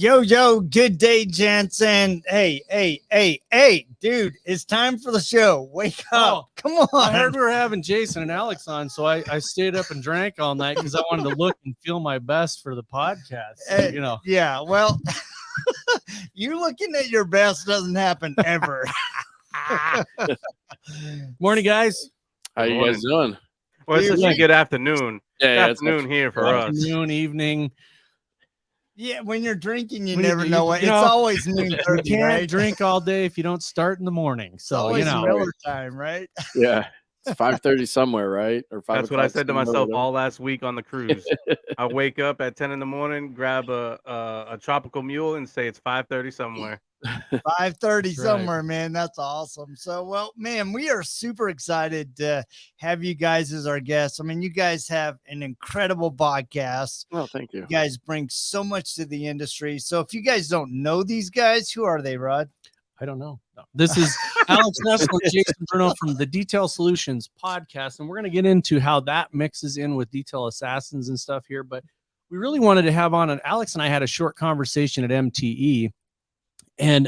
Yo, good day, Jensen. Hey, dude, it's time for the show. Wake up. Come on. I heard we were having Jason and Alex on, so I stayed up and drank all night because I wanted to look and feel my best for the podcast. So, Yeah, well, you looking at your best doesn't happen ever. Morning, guys. How you guys doing? Well, it's just a good afternoon. Yeah, Afternoon here for us. Afternoon, evening. Yeah, when you're drinking, you When never know what. It's always noon You 30, can't right? drink all day if you don't start in the morning. It's So, always Miller time, right? Yeah, it's 5:30 somewhere, right? Or 5 That's what I said to myself somewhere, all last week on the cruise. I wake up at 10 in the morning, grab a tropical mule, and say it's 5:30 somewhere. 5:30 That's somewhere, right. man. That's awesome. So, well, man, we are super excited to have you guys as our guests. I mean, you guys have an incredible podcast. Oh, thank you. You guys bring so much to the industry. So, if you guys don't know these guys, who are they, Rod? I don't know. No. This is Alex Nessler and Jason Bruno from the Detail Solutions podcast, and we're going to get into how that mixes in with Detail Assassins and stuff here. But we really wanted to have on, and Alex and I had a short conversation at MTE, and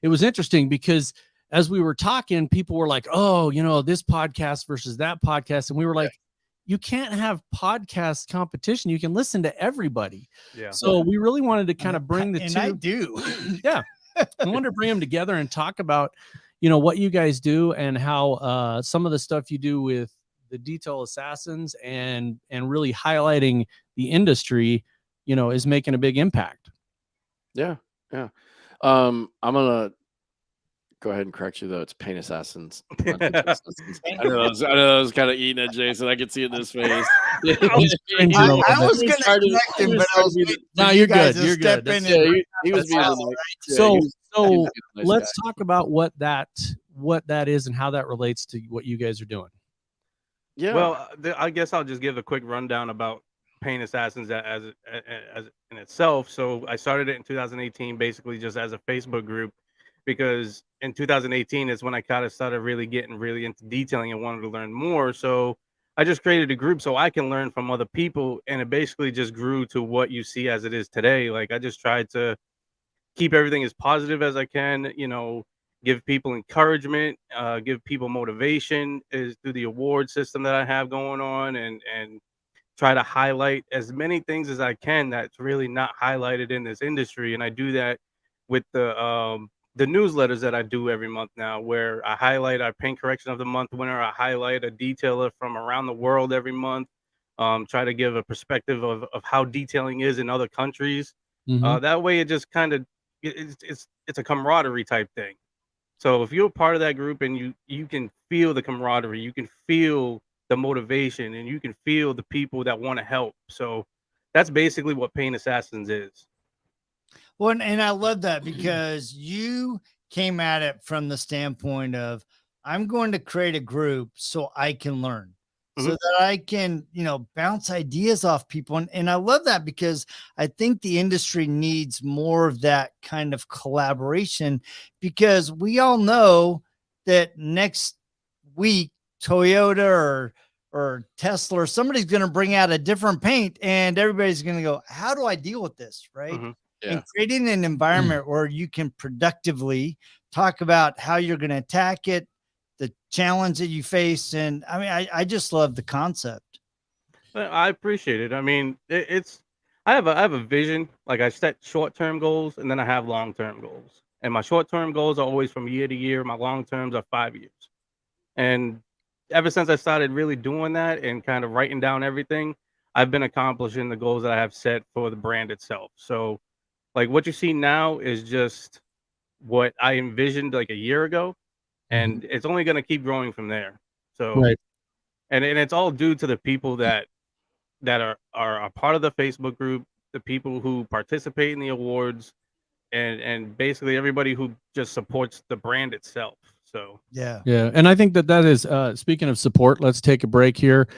it was interesting because as we were talking, people were like, "Oh, this podcast versus that podcast," and we were like, "You can't have podcast competition. You can listen to everybody." Yeah. So we really wanted to kind of bring the And two. I do. Yeah. I wanted to bring them together and talk about, what you guys do and how some of the stuff you do with the Detail Assassins and really highlighting the industry, is making a big impact. Yeah. I'm gonna go ahead and correct you though. It's Paint Assassons. Not Detail Assassins. I know I was kind of eating at Jason. I could see it in his face. I was going to connect him, but I was No, you're good. You're good. He was being Wow. like, So a nice let's guy. talk about what that is and how that relates to what you guys are doing. Yeah. Well, I guess I'll just give a quick rundown about Paint Assassins as in itself. So I started it in 2018, basically just as a Facebook group, because in 2018 is when I kind of started really getting into detailing and wanted to learn more. So I just created a group so I can learn from other people, and it basically just grew to what you see as it is today. Like I just tried to keep everything as positive as I can, give people encouragement, give people motivation is through the award system that I have going on, and try to highlight as many things as I can that's really not highlighted in this industry. And I do that with the newsletters that I do every month now, where I highlight our paint correction of the month winner. I highlight a detailer from around the world every month. Try to give a perspective of how detailing is in other countries. That way it just kind of it's a camaraderie type thing. So if you're a part of that group and you can feel the camaraderie, you can feel the motivation, and you can feel the people that want to help. So that's basically what Paint Assassins is. Well, and I love that because you came at it from the standpoint of, I'm going to create a group so I can learn. So that I can, bounce ideas off people. And I love that because I think the industry needs more of that kind of collaboration, because we all know that next week, Toyota or Tesla or somebody's going to bring out a different paint, and everybody's going to go, how do I deal with this? Right. Yeah. And creating an environment where you can productively talk about how you're going to attack it, the challenge that you face. And I mean, I just love the concept. I appreciate it. I mean, I have a vision. Like I set short-term goals, and then I have long-term goals. And my short-term goals are always from year to year. My long-terms are 5 years. And ever since I started really doing that and kind of writing down everything, I've been accomplishing the goals that I have set for the brand itself. So like what you see now is just what I envisioned like a year ago, and it's only going to keep growing from there. So, Right. And it's all due to the people that are a part of the Facebook group, the people who participate in the awards, and basically everybody who just supports the brand itself. So Yeah. And I think that is, speaking of support, let's take a break here.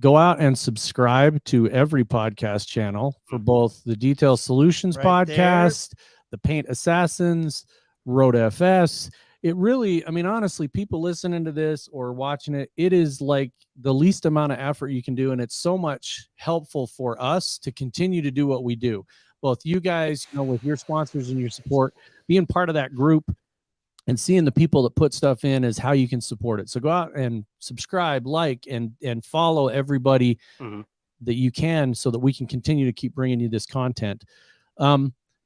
Go out and subscribe to every podcast channel for both the Detail Solutions Right podcast, the Paint Assassins, Road FS. It really, I mean, honestly, people listening to this or watching it, it is like the least amount of effort you can do. And it's so much helpful for us to continue to do what we do. both you guys, with your sponsors and your support, being part of that group and seeing the people that put stuff in is how you can support it. So go out and subscribe, like, and follow everybody that you can, so that we can continue to keep bringing you this content.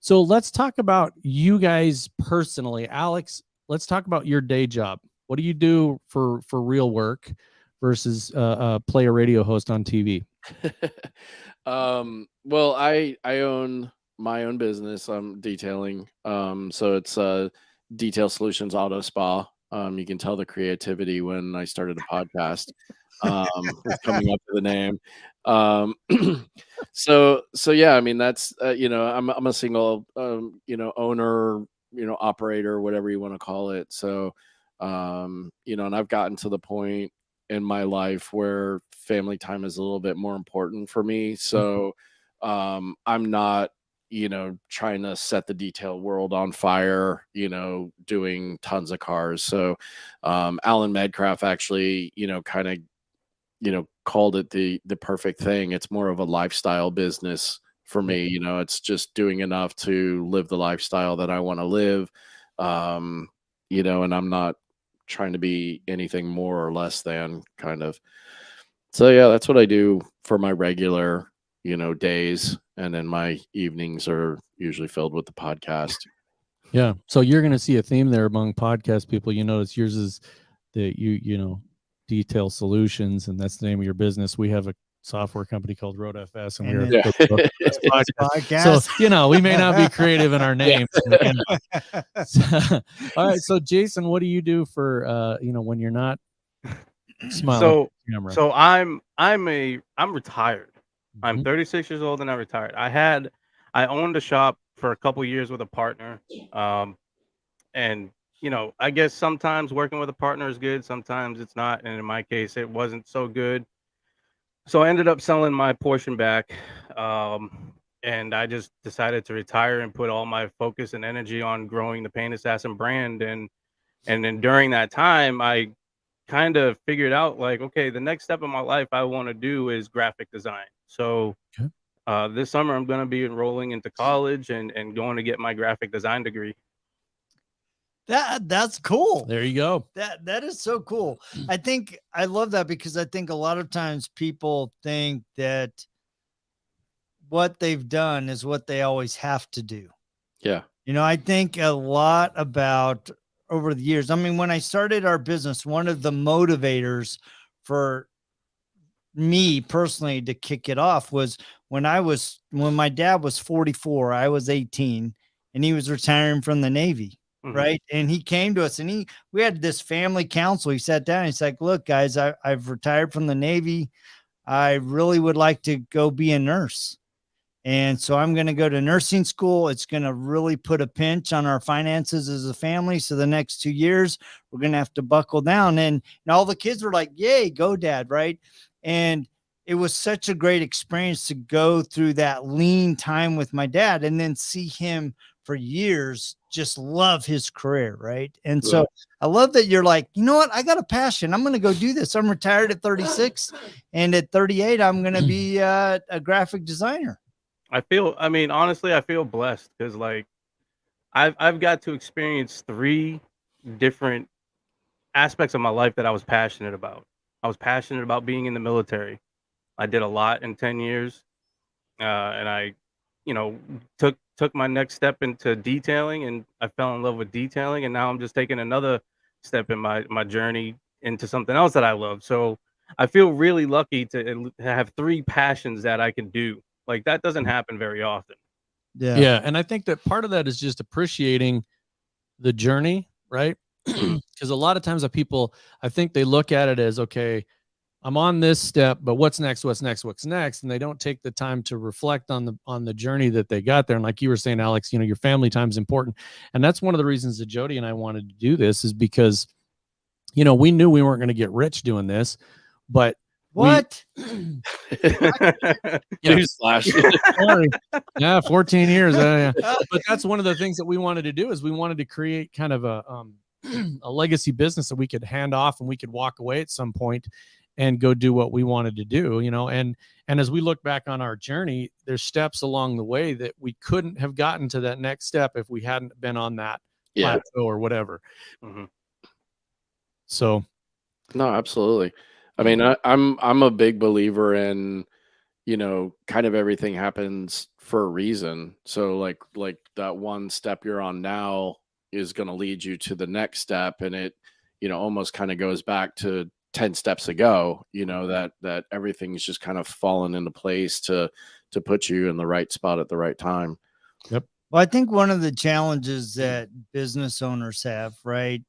So let's talk about you guys personally. Alex, let's talk about your day job. What do you do for real work versus play a radio host on TV? Well, I own my own business. I'm detailing. So it's Detail Solutions Auto Spa. You can tell the creativity when I started a podcast. Was coming up with the name. So yeah, I mean, that's I'm a single owner, operator, whatever you want to call it. So and I've gotten to the point in my life where family time is a little bit more important for me. So I'm not trying to set the detail world on fire, doing tons of cars. So Alan Medcraft actually kind of called it the perfect thing. It's more of a lifestyle business for me. It's just doing enough to live the lifestyle that I want to live. And I'm not trying to be anything more or less than, kind of. So yeah, that's what I do for my regular, days. And then my evenings are usually filled with the podcast. Yeah. So you're going to see a theme there among podcast people. You notice yours is the, Detail Solutions, and that's the name of your business. We have a software company called Road FS, and we're podcast. So we may not be creative in our names. All right. So Jason, what do you do for when you're not smiling? So I'm retired. I'm 36 years old and I'm retired. I owned a shop for a couple years with a partner. And I guess sometimes working with a partner is good, sometimes it's not. And in my case, it wasn't so good. So I ended up selling my portion back. And I just decided to retire and put all my focus and energy on growing the Paint Assassin brand. And then during that time, I kind of figured out, like, okay, the next step in my life I want to do is graphic design. So this summer I'm going to be enrolling into college and going to get my graphic design degree. That's cool. There you go. That is so cool. I think I love that, because I think a lot of times people think that what they've done is what they always have to do. Yeah. I think a lot about over the years. I mean, when I started our business, one of the motivators for me personally to kick it off was when my dad was 44, I was 18, and he was retiring from the Navy. Right. And he came to us, and we had this family council. He sat down and he's like, look, guys, I've retired from the Navy. I really would like to go be a nurse. And so I'm going to go to nursing school. It's going to really put a pinch on our finances as a family. So the next 2 years, we're going to have to buckle down. And all the kids were like, yay, go dad. Right. And it was such a great experience to go through that lean time with my dad and then see him for years just love his career. Right. And so I love that you're like, you know what? I got a passion. I'm going to go do this. I'm retired at 36, and at 38, I'm going to be a graphic designer. Honestly, I feel blessed, because like I've got to experience 3 different aspects of my life that I was passionate about. I was passionate about being in the military. I did a lot in 10 years. And I, took my next step into detailing, and I fell in love with detailing. And now I'm just taking another step in my journey into something else that I love. So I feel really lucky to have 3 passions that I can do. Like, that doesn't happen very often. Yeah. And I think that part of that is just appreciating the journey, right? Because a lot of times I think they look at it as, okay, I'm on this step, but what's next? And they don't take the time to reflect on the journey that they got there. And like you were saying, Alex, your family time is important. And that's one of the reasons that Jody and I wanted to do this, is because, we knew we weren't going to get rich doing this, but what? Sorry. Yeah, 14 years. But that's one of the things that we wanted to do, is we wanted to create kind of a legacy business that we could hand off and we could walk away at some point. and go do what we wanted to do, and as we look back on our journey, there's steps along the way that we couldn't have gotten to that next step if we hadn't been on that plateau or whatever. So no, absolutely. I mean, I'm a big believer in, kind of everything happens for a reason. So like that one step you're on now is going to lead you to the next step, and it, almost kind of goes back to 10 steps ago, that everything's just kind of fallen into place to put you in the right spot at the right time. Yep. Well, I think one of the challenges that business owners have, right?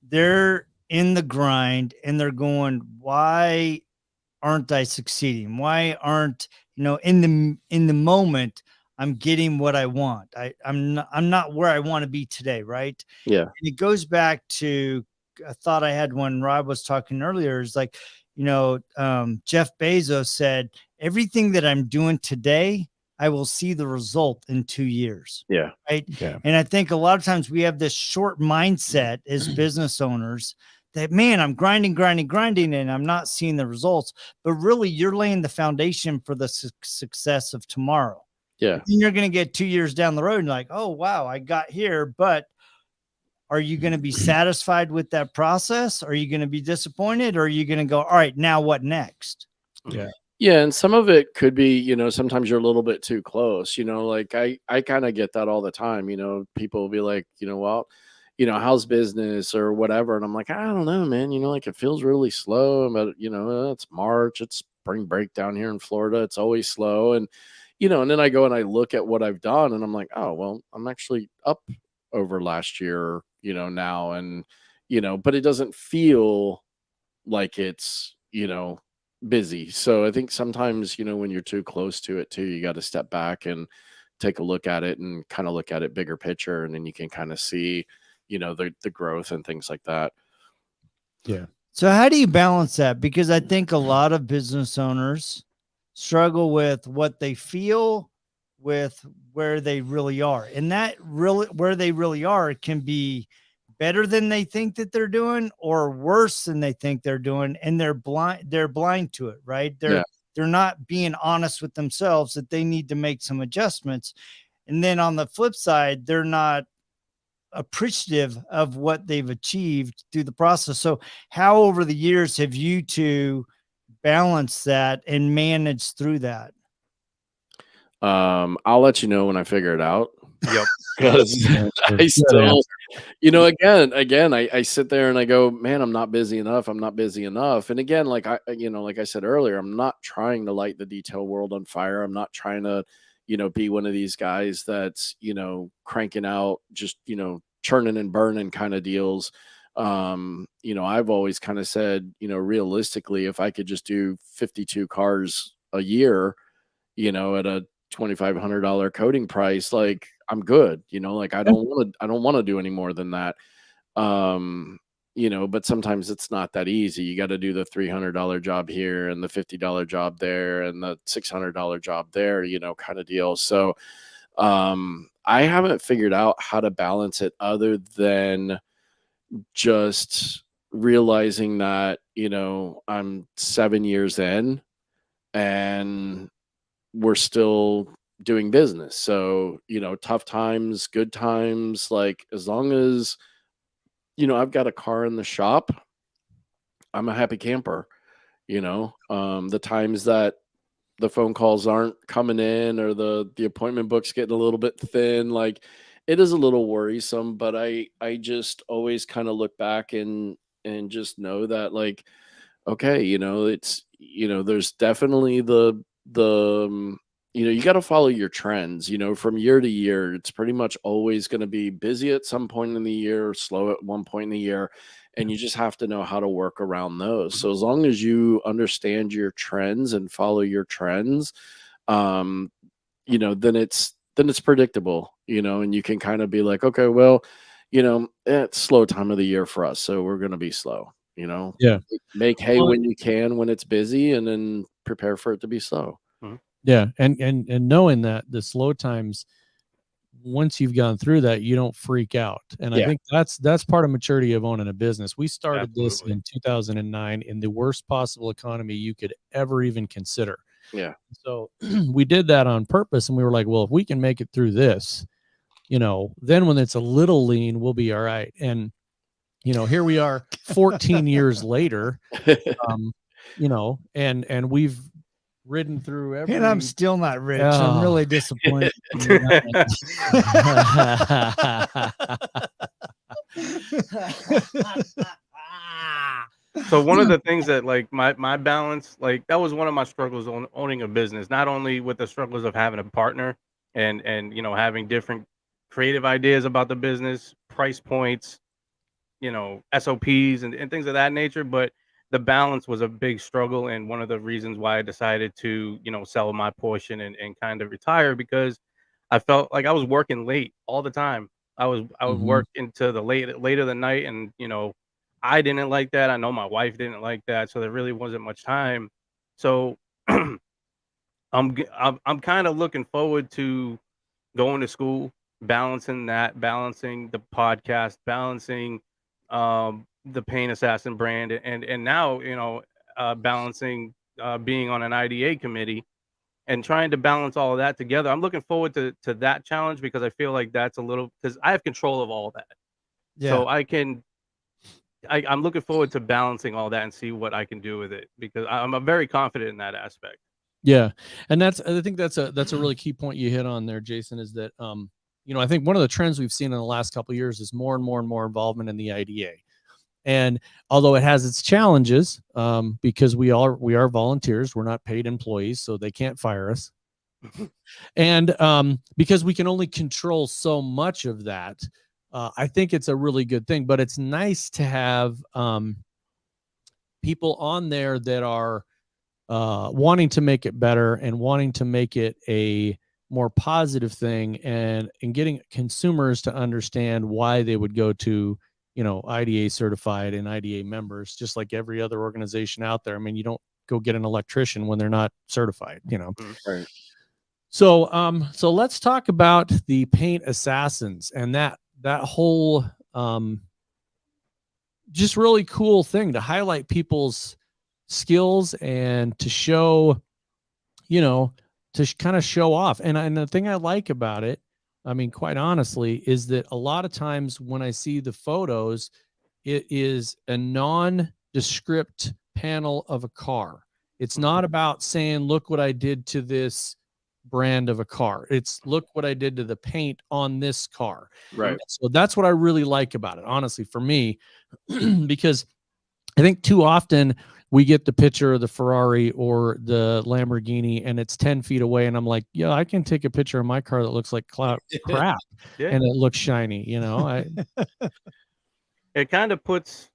They're in the grind and they're going, why aren't I succeeding? Why aren't, in the moment, I'm getting what I want. I'm not where I want to be today. Right. Yeah. And it goes back to a thought I had when Rob was talking earlier, is like, Jeff Bezos said, everything that I'm doing today, I will see the result in 2 years. Yeah. Right. Yeah. And I think a lot of times we have this short mindset as business owners that, man, I'm grinding, and I'm not seeing the results, but really you're laying the foundation for the success of tomorrow. Yeah. And you're going to get 2 years down the road and like, oh, wow, I got here, but are you going to be satisfied with that process? Are you going to be disappointed? Or are you going to go, all right, now what next? Yeah. Yeah. And some of it could be, sometimes you're a little bit too close, like I kind of get that all the time. People will be like, well, how's business or whatever. And I'm like, I don't know, man, like it feels really slow, but it's March, it's spring break down here in Florida. It's always slow. And, and then I go and I look at what I've done and I'm like, oh, well, I'm actually up over last year, now. And, but it doesn't feel like it's, busy. So I think sometimes, when you're too close to it too, you got to step back and take a look at it and kind of look at it bigger picture. And then you can kind of see, the growth and things like that. Yeah. So how do you balance that? Because I think a lot of business owners struggle with what they feel with where they really are. And that really, where they really are, can be better than they think that they're doing or worse than they think they're doing. And they're blind to it, right? They're not being honest with themselves that they need to make some adjustments. And then on the flip side, they're not appreciative of what they've achieved through the process. So how over the years have you two balanced that and managed through that? I'll let you know when I figure it out. Yep. Because I still, again, I sit there and I go, man, I'm not busy enough. I'm not busy enough. And again, like I said earlier, I'm not trying to light the detail world on fire. I'm not trying to, be one of these guys that's, cranking out just, churning and burning kind of deals. I've always kind of said, realistically, if I could just do 52 cars a year, at a $2,500 coating price, like I'm good, like I don't want to do any more than that. But sometimes it's not that easy. You got to do the $300 job here and the $50 job there and the $600 job there, kind of deal. So, I haven't figured out how to balance it other than just realizing that, I'm 7 years in and we're still doing business. So, tough times, good times, like as long as, I've got a car in the shop, I'm a happy camper. The times that the phone calls aren't coming in or the appointment book's getting a little bit thin, like it is a little worrisome, but I just always kind of look back and just know that, like, okay, it's, there's definitely the you got to follow your trends, from year to year. It's pretty much always going to be busy at some point in the year, slow at one point in the year. And you just have to know how to work around those. So as long as you understand your trends and follow your trends, then it's predictable, and you can kind of be like, okay, well, it's slow time of the year for us, so we're going to be slow, Yeah. Make hay when you can, when it's busy, and then prepare for it to be slow. Yeah. And knowing that the slow times, once you've gone through that, you don't freak out. And I think that's part of maturity of owning a business. We started this in 2009 in the worst possible economy you could ever even consider. Yeah. So we did that on purpose, and we were like, well, if we can make it through this, then when it's a little lean, we'll be all right. And here we are 14 years later, and we've ridden through every. And I'm still not rich. I'm really disappointed. So one of the things that like my balance, like that was one of my struggles on owning a business, not only with the struggles of having a partner and having different creative ideas about the business, price points, SOPs and things of that nature, but the balance was a big struggle. And one of the reasons why I decided to, sell my portion and kind of retire, because I felt like I was working late all the time. I would work into the late of the night, and I didn't like that. I know my wife didn't like that, so there really wasn't much time. So I'm kind of looking forward to going to school, balancing the podcast, balancing the Pain Assassin brand, and now balancing being on an IDA committee and trying to balance all of that together. I'm looking forward to that challenge, because I feel like that's because I have control of all that. Yeah. So I'm looking forward to balancing all that and see what I can do with it, because I'm very confident in that aspect. Yeah. And I think that's a really key point you hit on there, Jason, is that, I think one of the trends we've seen in the last couple of years is more and more and more involvement in the IDA. And although it has its challenges, because we are volunteers, we're not paid employees, so they can't fire us. And because we can only control so much of that, I think it's a really good thing. But it's nice to have people on there that are wanting to make it better and wanting to make it a more positive thing, and getting consumers to understand why they would go to IDA certified and IDA members, just like every other organization out there. I mean, you don't go get an electrician when they're not certified, Right. So let's talk about the Paint Assassins and that whole just really cool thing to highlight people's skills and to show, to kind of show off. And the thing I like about it, I mean, quite honestly, is that a lot of times when I see the photos, it is a nondescript panel of a car. It's not about saying, look what I did to this brand of a car. It's look what I did to the paint on this car. Right. So that's what I really like about it, honestly, for me, because I think too often we get the picture of the Ferrari or the Lamborghini and it's 10 feet away. And I'm like, yeah, I can take a picture of my car that looks like crap Yeah. and it looks shiny. It kind of puts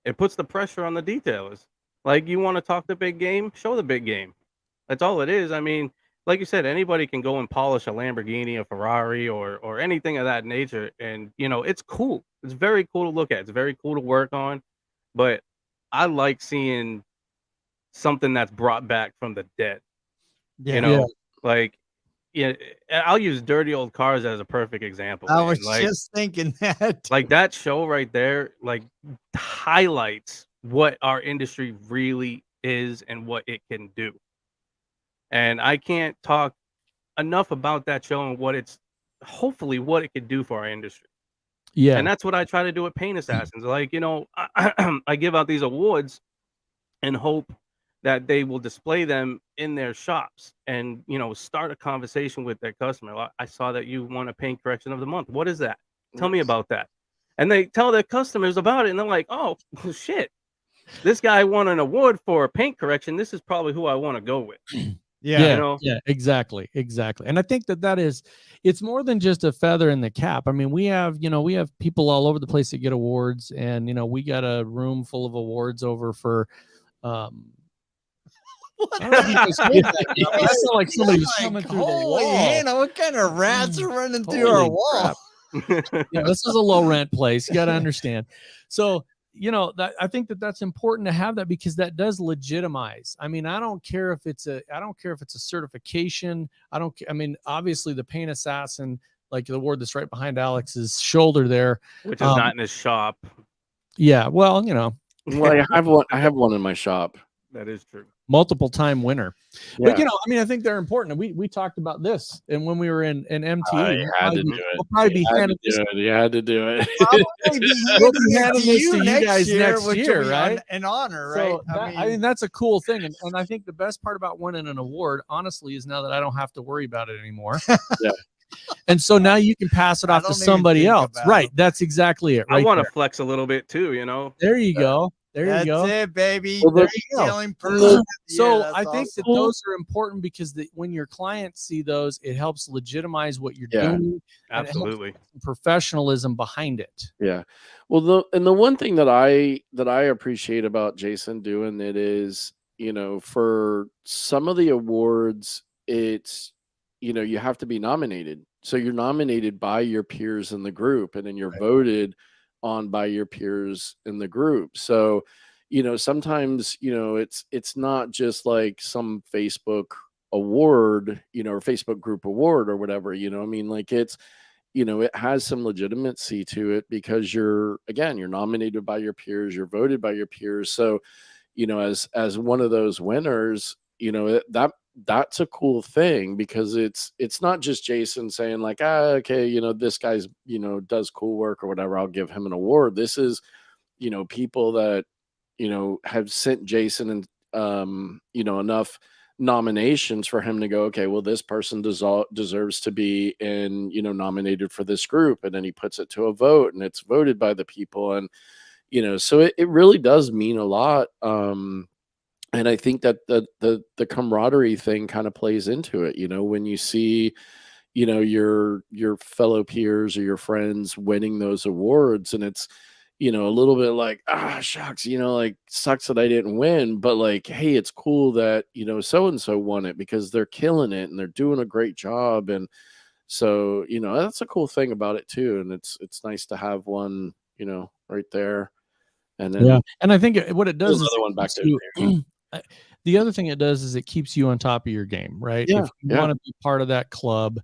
the pressure on the detailers. Like, you want to talk the big game, show the big game. That's all it is. I mean, like you said, anybody can go and polish a Lamborghini, a Ferrari, or anything of that nature. And, it's cool. It's very cool to look at. It's very cool to work on. But I like seeing something that's brought back from the dead. Like, I'll use Dirty Old Cars as a perfect example. I was just thinking that. Like, that show right there, like, highlights what our industry really is and what it can do. And I can't talk enough about that show and hopefully what it could do for our industry. Yeah. And that's what I try to do at Paint Assassins. Like, I give out these awards and hope that they will display them in their shops and, start a conversation with their customer. I saw that you won a paint correction of the month. What is that? Tell me about that. And they tell their customers about it. And they're like, oh, shit, this guy won an award for a paint correction. This is probably who I want to go with. Yeah, exactly. And I think it's more than just a feather in the cap. I mean, we have people all over the place that get awards, and we got a room full of awards over for I don't know if you guys heard that. I sound like somebody's coming through the wall. Hannah, what kind of rats are running through our wall? Yeah, this is a low rent place. You got to understand. So, that I think that's important to have that, because that does legitimize. I mean, I don't care if it's a certification. I mean, obviously the Paint Assassin, like the award that's right behind Alex's shoulder there. Which is not in his shop. Yeah, well, you know, Well, I have one in my shop. That is true. multiple time winner. Yeah. But you know, I mean, I think they're important. We talked about this, and when we were in MTA, You had to do it. we'll probably be handing this. You had to do it. Probably be We'll be handing handing it this to to you guys next which will year, be right? An honor, So right? that, I mean, that's a cool thing, and I think the best part about winning an award, honestly, is now that I don't have to worry about it anymore. Yeah. And so now you can pass it I off to don't even somebody think else, about right? it. That's exactly it. I Right want to there. flex a little bit too, you know. There you go. There That's you go. it, baby. Well, There there you go. So Yeah, I that's think awesome. that those are important because when your clients see those, it helps legitimize what you're Yeah. doing. And it helps Absolutely. professionalism behind it. Yeah. Well, the one thing that I appreciate about Jason doing it is, you know, for some of the awards, it's, you know, you have to be nominated. So you're nominated by your peers in the group, and then you're voted on by your peers in the group. So, you know, sometimes, you know, it's not just like some Facebook award, you know, or Facebook group award or whatever, you know. I mean, like it's, you know, it has some legitimacy to it because you're nominated by your peers, you're voted by your peers. So, you know, as one of those winners, you know, that's a cool thing because it's not just Jason saying like, okay, you know, this guy's, you know, does cool work or whatever, I'll give him an award. This is, you know, people that, you know, have sent Jason and you know, enough nominations for him to go, okay, well, this person deserves to be you know, nominated for this group, and then he puts it to a vote and it's voted by the people. And you know, so it really does mean a lot. And I think that the camaraderie thing kind of plays into it, you know, when you see, you know, your fellow peers or your friends winning those awards, and it's, you know, a little bit like, shucks, you know, like sucks that I didn't win, but like, hey, it's cool that, you know, so and so won it because they're killing it and they're doing a great job. And so, you know, that's a cool thing about it too. And it's nice to have one, you know, right there. And then And I think what it does there's is another one back there. the other thing it does is it keeps you on top of your game, right? Yeah, If you want to be part of that club,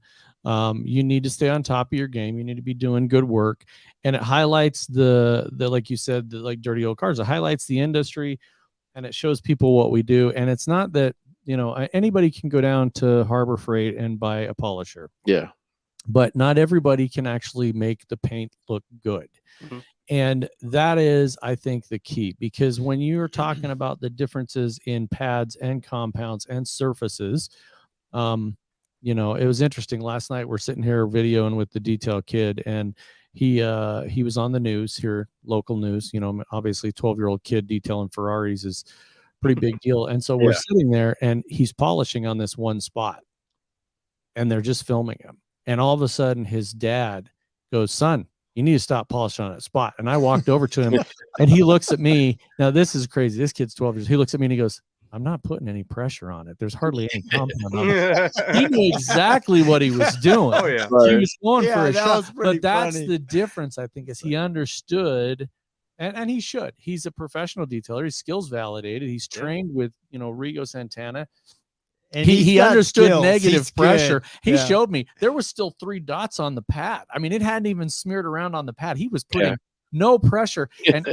you need to stay on top of your game. You need to be doing good work, and it highlights the like you said, the like dirty old cars. It highlights the industry, and it shows people what we do. And it's not that, you know, anybody can go down to Harbor Freight and buy a polisher. Yeah. But not everybody can actually make the paint look good. Mhm. And that is, I think, the key, because when you're talking about the differences in pads and compounds and surfaces, you know, it was interesting. Last night we're sitting here videoing with the detail kid, and he was on the news here, local news. You know, obviously 12-year-old kid detailing Ferraris is a pretty big deal. And so we're sitting there and he's polishing on this one spot, and they're just filming him. And all of a sudden his dad goes, "Son, you need to stop polishing on that spot." And I walked over to him and he looks at me. Now, this is crazy. This kid's 12 years. He looks at me and he goes, "I'm not putting any pressure on it. There's hardly any compound on it." He knew exactly what he was doing. Oh, yeah. He was going for a that shot. was pretty But that's funny. the difference, I think, is he understood, and he should. He's a professional detailer. He's skills validated. He's trained with, you know, Rigo Santana. And He he's got understood skills. negative He's good. pressure. He Yeah. showed me there was still 3 dots on the pad. I mean, it hadn't even smeared around on the pad. He was putting no pressure, and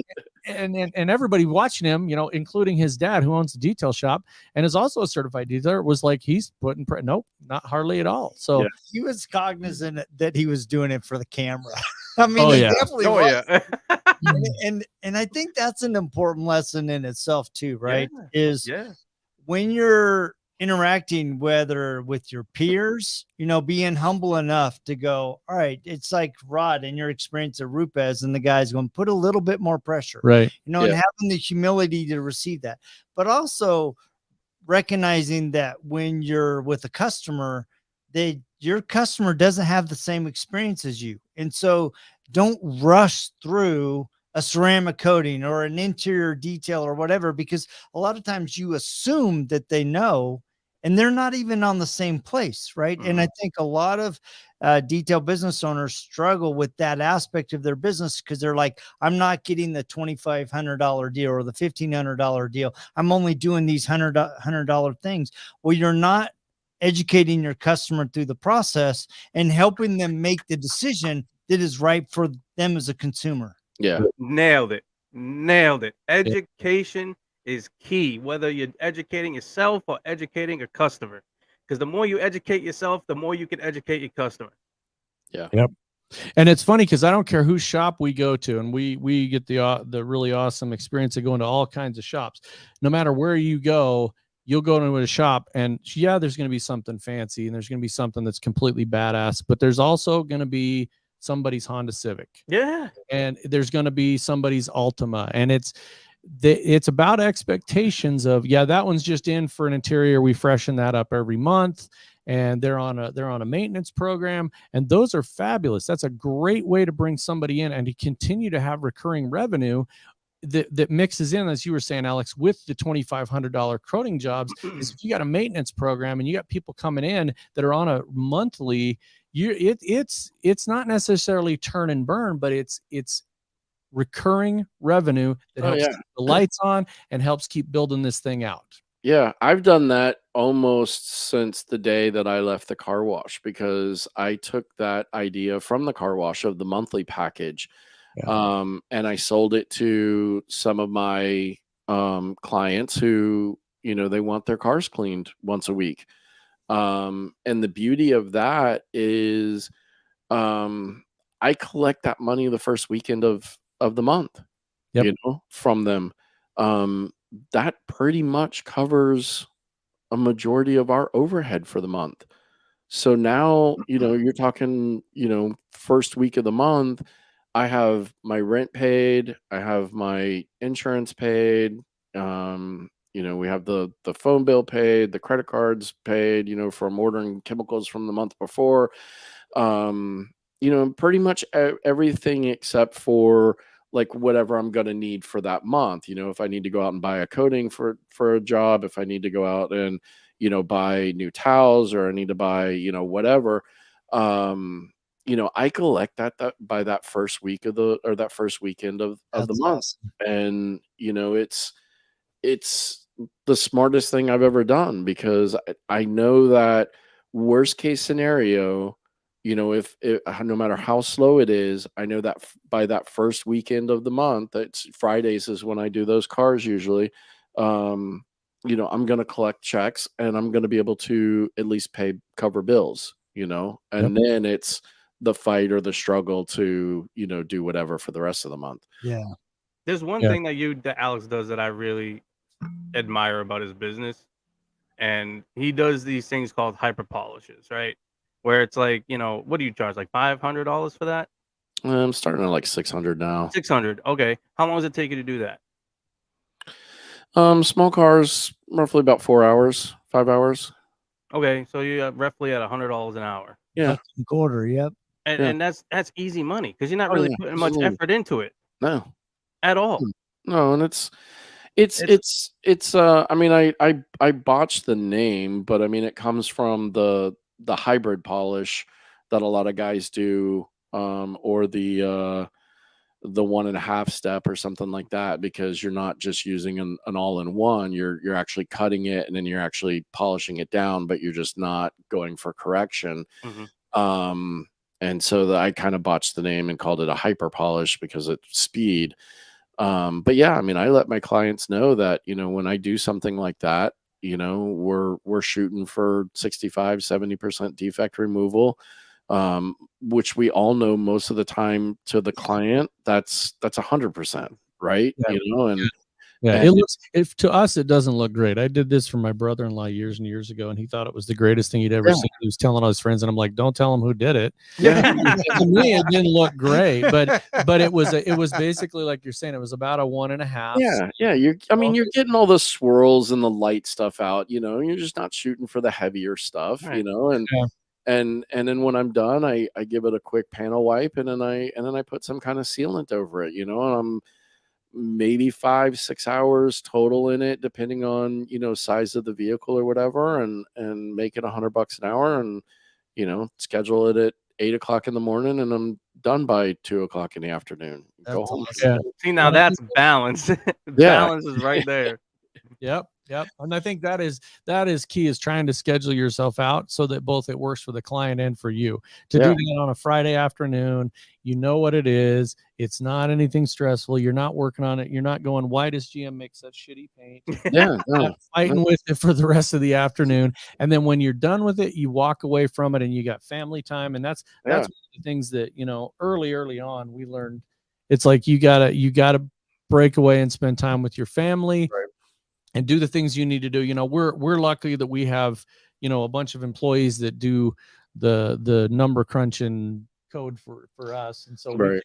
everybody watching him, you know, including his dad, who owns a detail shop and is also a certified detailer, was like, he's putting nope, not hardly at all. So He was cognizant that he was doing it for the camera. I mean, Oh, he yeah. definitely Oh, was. yeah. And I think that's an important lesson in itself too, right? Yeah. Is Yeah. when you're interacting, whether with your peers, you know, being humble enough to go, all right, it's like Rod in your experience at Rupes, and the guy's going to put a little bit more pressure, right. you know, and having the humility to receive that, but also recognizing that when you're with a customer, your customer doesn't have the same experience as you. And so don't rush through a ceramic coating or an interior detail or whatever, because a lot of times you assume that they know, and they're not even on the same place, right? And I think a lot of detail business owners struggle with that aspect of their business because they're like, I'm not getting the $2,500 deal or the $1,500 deal. I'm only doing these $100 things. Well, you're not educating your customer through the process and helping them make the decision that is right for them as a consumer. Yeah. Nailed it. Education is key, whether you're educating yourself or educating a customer. Because the more you educate yourself, the more you can educate your customer. Yeah. Yep. And it's funny because I don't care whose shop we go to, and we get the really awesome experience of going to all kinds of shops. No matter where you go, you'll go into a shop, and yeah, there's going to be something fancy, and there's going to be something that's completely badass, but there's also going to be somebody's Honda Civic. Yeah. And there's going to be somebody's Altima, and it's about expectations of, yeah, that one's just in for an interior. We freshen that up every month, and they're on a maintenance program, and those are fabulous. That's a great way to bring somebody in and to continue to have recurring revenue that mixes in, as you were saying, Alex, with the $2,500 coating jobs. Is if you got a maintenance program and you got people coming in that are on a monthly, it's not necessarily turn and burn, but it's recurring revenue that helps keep the lights on and helps keep building this thing out. Yeah, I've done that almost since the day that I left the car wash, because I took that idea from the car wash of the monthly package. And I sold it to some of my clients who, they want their cars cleaned once a week. And the beauty of that is I collect that money the first weekend of the month, from them. That pretty much covers a majority of our overhead for the month. So now, you're talking, first week of the month, I have my rent paid, I have my insurance paid, we have the phone bill paid, the credit cards paid, from ordering chemicals from the month before, pretty much everything except for like whatever I'm going to need for that month. If I need to go out and buy a coating for a job, if I need to go out and, buy new towels, or I need to buy, whatever, I collect that by that first week that first weekend of the month. Awesome. And, it's the smartest thing I've ever done, because I know that worst case scenario, if no matter how slow it is, I know that by that first weekend of the month, that's Fridays is when I do those cars usually. I'm going to collect checks, and I'm going to be able to at least cover bills, and then it's the fight or the struggle to, do whatever for the rest of the month. Yeah. There's one thing that Alex does that I really admire about his business, and he does these things called hyper polishes, right? Where it's like, what do you charge? Like $500 for that? I'm starting at like 600 now. 600. Okay. How long does it take you to do that? Small cars, roughly about 4 hours, 5 hours. Okay. So you're roughly at $100 an hour. Yeah. Quarter. Yep. And that's easy money, because you're not really putting much effort into it. No. At all. No. And I mean, I botched the name, but I mean, it comes from the hybrid polish that a lot of guys do, or the 1.5 step or something like that, because you're not just using an all-in-one, you're actually cutting it and then you're actually polishing it down, but you're just not going for correction. Mm-hmm. And so I kind of botched the name and called it a hyper polish because it's speed. But yeah, I mean, I let my clients know that, when I do something like that, we're shooting for 65-70% defect removal, which we all know most of the time to the client, that's 100%, right? And it looks, to us, it doesn't look great. I did this for my brother-in-law years and years ago, and he thought it was the greatest thing he'd ever seen. He was telling all his friends, and I'm like, don't tell him who did it. To me, it didn't look great, but it was basically like you're saying, it was about a 1.5. Yeah. You're getting all the swirls and the light stuff out, you're just not shooting for the heavier stuff, right. And then when I'm done, I give it a quick panel wipe, and then I put some kind of sealant over it, and I'm maybe 5-6 hours total in it, depending on, size of the vehicle or whatever, and make it $100 an hour, and, schedule it at 8 o'clock in the morning, and I'm done by 2 o'clock in the afternoon. Go home. See, now that's balance. Balance is right there. Yep. Yep. And I think that is key, is trying to schedule yourself out so that both it works for the client and for you. To do that on a Friday afternoon, you know what it is. It's not anything stressful. You're not working on it. You're not going, why does GM make such shitty paint? Yeah, no. Fighting with it for the rest of the afternoon. And then when you're done with it, you walk away from it and you got family time. And that's one of the things that, early on we learned. It's like you gotta break away and spend time with your family. Right. And do the things you need to do. We're lucky that we have, a bunch of employees that do the number crunching code for us. And so we can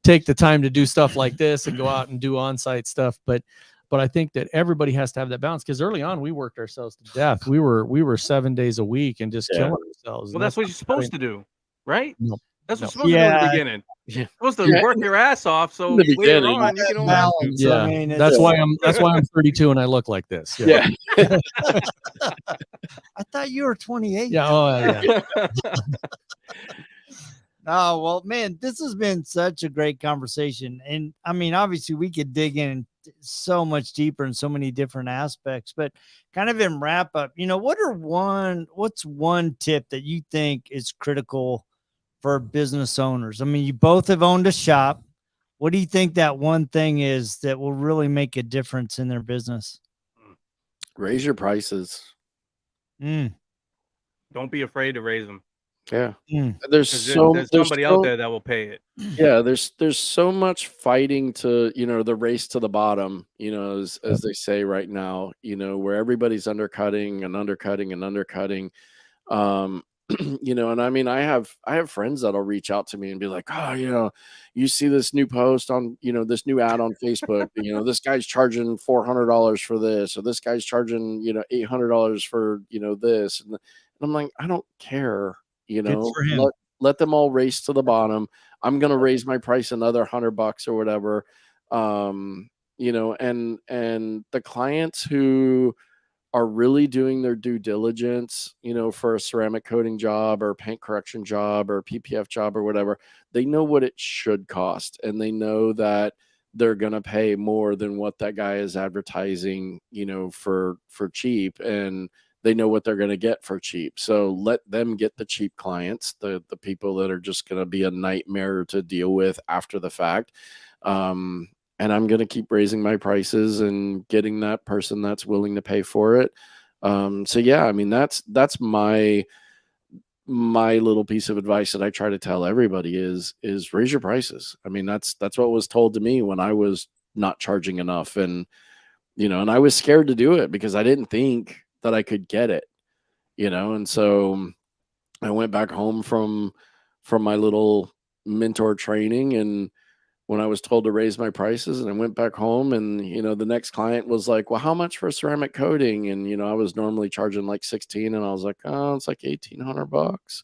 take the time to do stuff like this and go out and do on-site stuff. But I think that everybody has to have that balance, because early on we worked ourselves to death. We were 7 days a week and just killing ourselves. Well, that's what you're supposed to do, right? No. That's what you're supposed to do in the beginning. Yeah. You're supposed to work your ass off, so later on you can only balance. Yeah, I mean, that's why I'm 32 and I look like this. Yeah. I thought you were 28. Yeah. Oh, yeah. Oh, well, man, this has been such a great conversation. And I mean, obviously we could dig in so much deeper in so many different aspects, but kind of in wrap up, what's one tip that you think is critical for business owners? I mean, you both have owned a shop. What do you think that one thing is that will really make a difference in their business? Raise your prices. Don't be afraid to raise them. Yeah. There's somebody out there that will pay it. Yeah, there's so much fighting to, the race to the bottom, as they say right now, where everybody's undercutting and undercutting and undercutting. And I mean, I have friends that'll reach out to me and be like, oh, you see this new post on, this new ad on Facebook, this guy's charging $400 for this, or this guy's charging, $800 for, this. And I'm like, I don't care, let them all race to the bottom. I'm going to raise my price another $100 or whatever. And the clients who are really doing their due diligence, for a ceramic coating job or paint correction job or PPF job or whatever, they know what it should cost, and they know that they're going to pay more than what that guy is advertising, for cheap, and they know what they're going to get for cheap. So let them get the cheap clients, the people that are just going to be a nightmare to deal with after the fact. And I'm going to keep raising my prices and getting that person that's willing to pay for it. So yeah, I mean, that's my little piece of advice that I try to tell everybody is raise your prices. I mean, that's what was told to me when I was not charging enough. And, and I was scared to do it because I didn't think that I could get it, and so I went back home from my little mentor training, and when I was told to raise my prices, and I went back home, and, the next client was like, well, how much for ceramic coating? And, I was normally charging like 16, and I was like, oh, it's like $1,800.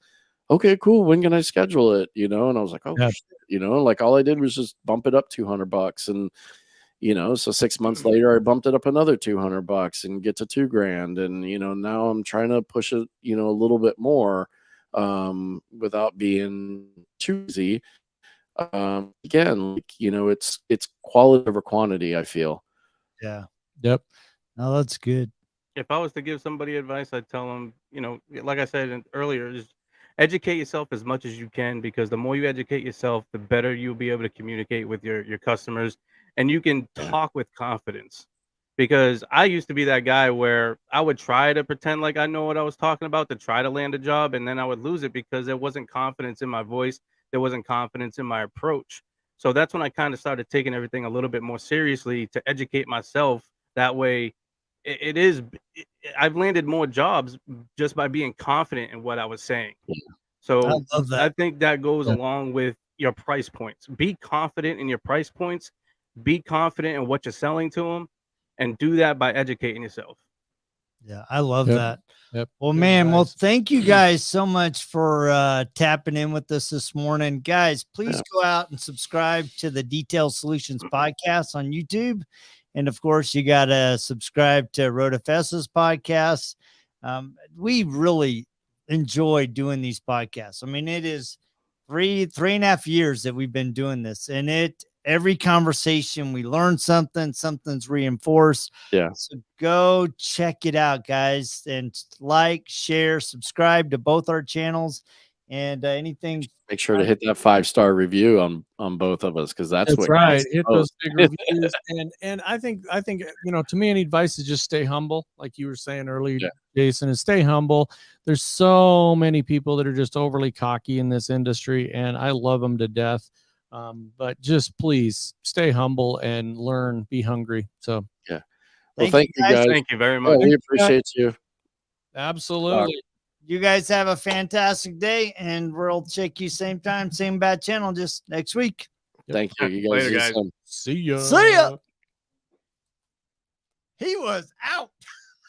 Okay, cool. When can I schedule it? And I was like, oh, shit, like all I did was just bump it up $200. And, so 6 months later, I bumped it up another $200 and get to $2,000. And, now I'm trying to push it, a little bit more, without being choosy. Again, it's quality over quantity, I feel. Yeah. Yep. No, that's good. If I was to give somebody advice, I'd tell them, like I said earlier, just educate yourself as much as you can, because the more you educate yourself, the better you'll be able to communicate with your customers, and you can talk with confidence. Because I used to be that guy where I would try to pretend like I know what I was talking about to try to land a job, and then I would lose it because there wasn't confidence in my voice. There wasn't confidence in my approach. So that's when I kind of started taking everything a little bit more seriously to educate myself. That way, I've landed more jobs just by being confident in what I was saying. So I love that. I think that goes along with your price points. Be confident in your price points. Be confident in what you're selling to them, and do that by educating yourself. Yeah, I love that. Yep. Well, man, well, thank you guys so much for tapping in with us this morning. Guys, please go out and subscribe to the Detail Solutions podcast on YouTube. And of course, you got to subscribe to Rotafessa's podcast. We really enjoy doing these podcasts. I mean, it is 3.5 years that we've been doing this, and it every conversation we learn something, something's reinforced. Yeah. So go check it out, guys, and like, share, subscribe to both our channels, and anything. Make sure to hit that 5-star review on both of us, because that's what right. counts the Hit those most. big reviews. And I think to me, any advice is just stay humble, like you were saying earlier, Yeah. Jason, and stay humble. There's so many people that are just overly cocky in this industry, and I love them to death. But just please stay humble and learn, be hungry. So Yeah. Well, thank you guys. Thank you very Yeah, much. we appreciate you. absolutely. You guys have a fantastic day, and we'll check you same time, same bad channel, just next week. Thank you. You guys Later, do guys. some. See ya. See ya. He was out.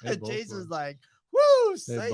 They both Jason's were. like, woo, They say